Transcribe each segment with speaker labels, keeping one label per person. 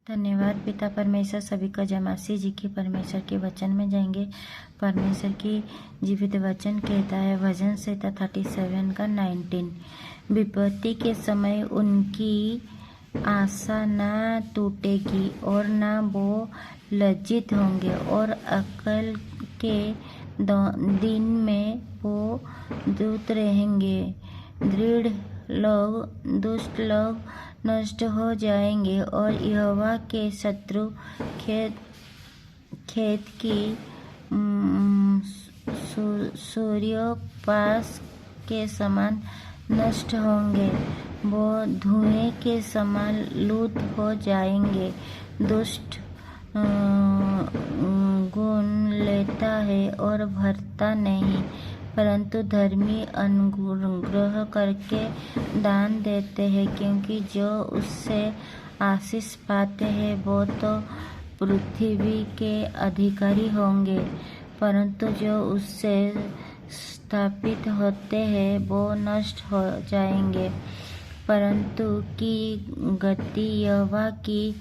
Speaker 1: धन्यवाद पिता परमेश्वर। सभी को जय मसीह जी की। परमेश्वर के वचन में जाएंगे। परमेश्वर की जीवित वचन कहता है भजन संहिता 37 का 19, विपत्ति के समय उनकी आशा न टूटेगी और न वो लज्जित होंगे, और अकल के दिन में वो दूत रहेंगे। दृढ़ लोग, दुष्ट लोग नष्ट हो जाएंगे और यहोवा के शत्रु खेत की सूर्योपास के समान नष्ट होंगे। वो धुएं के समान लुप्त हो जाएंगे। दुष्ट गुण लेता है और भरता नहीं, परंतु धर्मी अनुग्रह करके दान देते हैं, क्योंकि जो उससे आशीष पाते हैं वो तो पृथ्वी के अधिकारी होंगे, परंतु जो उससे स्थापित होते हैं वो नष्ट हो जाएंगे। परंतु की गति यहोवा की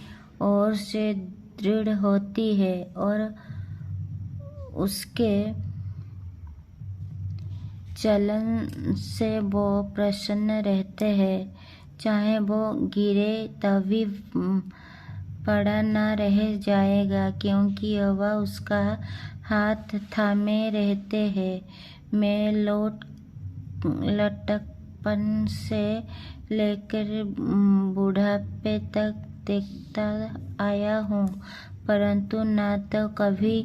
Speaker 1: ओर से दृढ़ होती है और उसके चलन से वो प्रसन्न रहते हैं। चाहे वो गिरे तभी पड़ा न रह जाएगा, क्योंकि यहोवा उसका हाथ थामे रहते हैं। मैं लटकपन से लेकर बुढ़ापे तक देखता आया हूँ, परंतु न तो कभी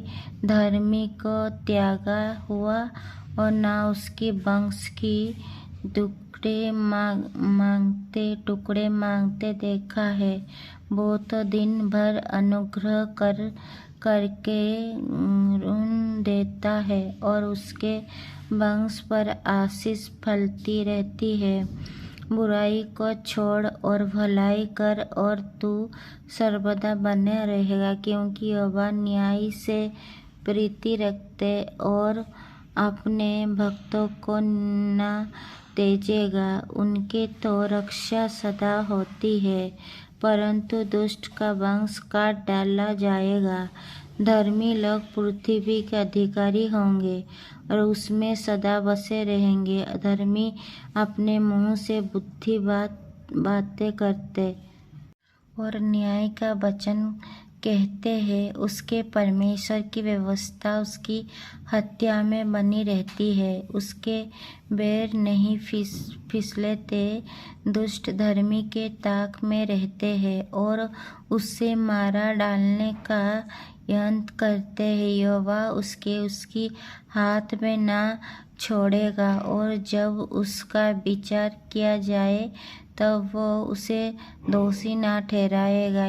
Speaker 1: धर्मी को त्यागा हुआ और न उसकी वंश की टुकड़े मांगते देखा है। वो तो दिन भर अनुग्रह करके ऋण देता है और उसके वंश पर आशीष फलती रहती है। बुराई को छोड़ और भलाई कर और तू सर्वदा बने रहेगा, क्योंकि यहोवा न्याय से प्रीति रखते और अपने भक्तों को न तेजेगा। उनके तो रक्षा सदा होती है, परंतु दुष्ट का वंश काट डाला जाएगा। धर्मी लोग पृथ्वी के अधिकारी होंगे और उसमें सदा बसे रहेंगे। धर्मी अपने मुंह से बुद्धि बातें करते और न्याय का वचन कहते हैं। उसके परमेश्वर की व्यवस्था उसकी हत्या में बनी रहती है। उसके बैर नहीं फिसलते। दुष्ट धर्मी के ताक में रहते हैं और उससे मारा डालने का यत्न करते हैं। यहोवा उसकी हाथ में न छोड़ेगा, और जब उसका विचार किया जाए तब वो उसे दोषी न ठहराएगा।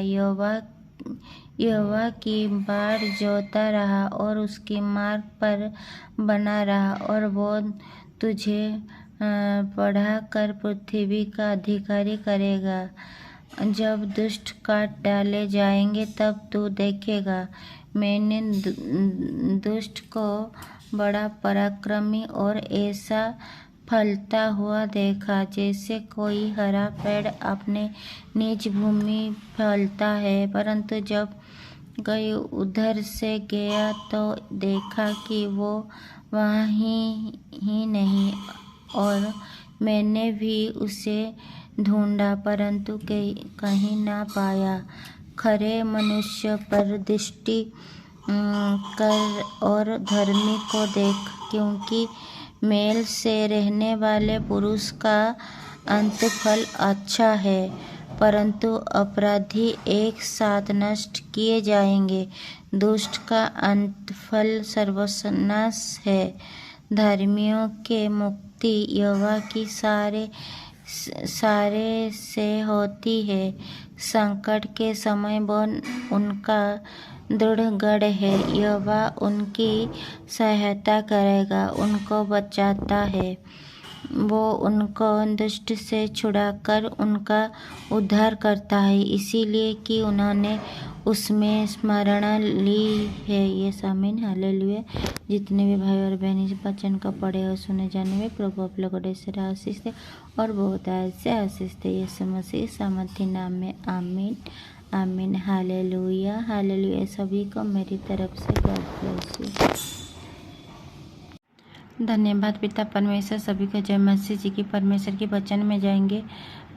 Speaker 1: यहोवा की बाढ़ जोता रहा और उसके मार्ग पर बना रहा, और वो तुझे बढ़ाकर पृथ्वी का अधिकारी करेगा। जब दुष्ट काट डाले जाएंगे तब तू देखेगा। मैंने दुष्ट को बड़ा पराक्रमी और ऐसा फलता हुआ देखा, जैसे कोई हरा पेड़ अपने निज भूमि फलता है। परंतु जब कोई उधर से गया तो देखा कि वो वहाँ ही नहीं, और मैंने भी उसे ढूंढा, परंतु कहीं ना पाया। खरे मनुष्य पर दृष्टि कर और धर्मी को देख, क्योंकि मेल से रहने वाले पुरुष का अंतफल अच्छा है, परंतु अपराधी एक साथ नष्ट किए जाएंगे। दुष्ट का अंतफल सर्वनाश है। धर्मियों के मुक्ति यहोवा की सारे से होती है। संकट के समय वो उनका दृढ़ गढ़ है। यहोवा उनकी सहायता करेगा, उनको बचाता है। वो उनको दुष्ट से छुड़ाकर उनका उद्धार करता है, इसीलिए कि उन्होंने उसमें स्मरण ली है। ये सामीन हालेलुया। जितने भी भाई और बहन इस वचन को पढ़े और सुने जाने में प्रभु आप लोगों को से आशीष दे और बहुत से आशीष दे। यीशु मसीह सामर्थी नाम में आमीन आमीन। Hallelujah hallelujah. सभी को मेरी तरफ से गॉड ब्लेस यू। धन्यवाद पिता परमेश्वर। सभी को जय मसीह जी की। परमेश्वर के वचन में जाएंगे।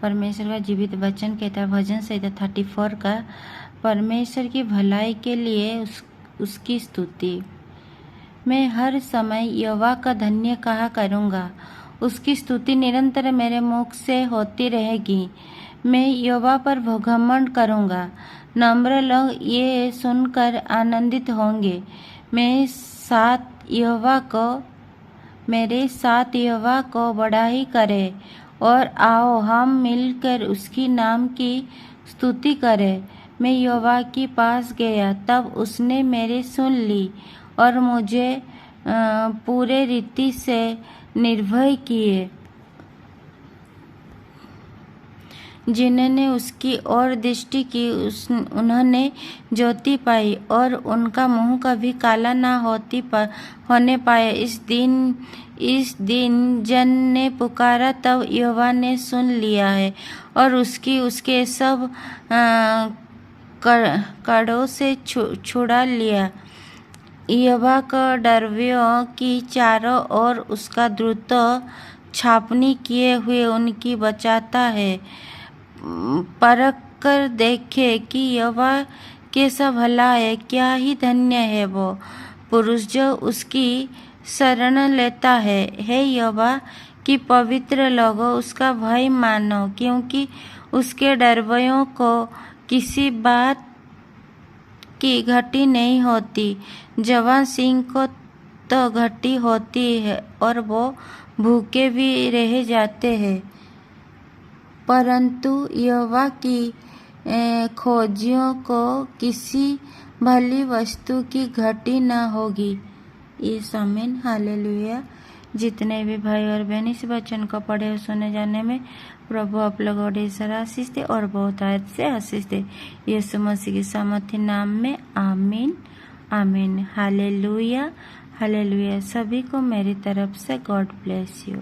Speaker 1: परमेश्वर का जीवित वचन कहता है भजन संहिता 34 का, परमेश्वर की भलाई के लिए उसकी स्तुति। मैं हर समय यहोवा का धन्य कहा करूँगा, उसकी स्तुति निरंतर मेरे मुख से होती रहेगी। मैं यहोवा पर घमंड करूँगा, नम्र लोग ये सुनकर आनंदित होंगे। मेरे साथ यहोवा को बड़ाई करें और आओ हम मिलकर उसकी नाम की स्तुति करें। मैं यहोवा के पास गया, तब उसने मेरी सुन ली और मुझे पूरे रीति से निर्भय किए। जिन्होंने उसकी ओर दृष्टि की उन्होंने ज्योति पाई और उनका मुंह कभी काला न होने पाया। इस दिन जन ने पुकारा, तब यहोवा ने सुन लिया है और उसके सब कड़ों से छुड़ा लिया। यहोवा का डरवियों की चारों ओर उसका द्रुत छापनी किए हुए उनकी बचाता है। परख कर देखे कि यहोवा कैसा भला है, क्या ही धन्य है वो पुरुष जो उसकी शरण लेता है। हे यहोवा की पवित्र लोगों, उसका भय मानो, क्योंकि उसके डरवयों को किसी बात की घटी नहीं होती। जवान सिंह को तो घटी होती है और वो भूखे भी रह जाते हैं, परंतु यहोवा की खोजियों को किसी भली वस्तु की घटी न होगी। इस आमीन हालेलुया। जितने भी भाई और बहन इस वचन को पढ़े और सुने जाने में प्रभु आप लोग और आशीष दे और बहुत आयत से आशीष दे। यीशु मसीह के सामर्थ्य नाम में आमीन आमीन। Hallelujah hallelujah. सभी को मेरी तरफ से गॉड ब्लेस यू।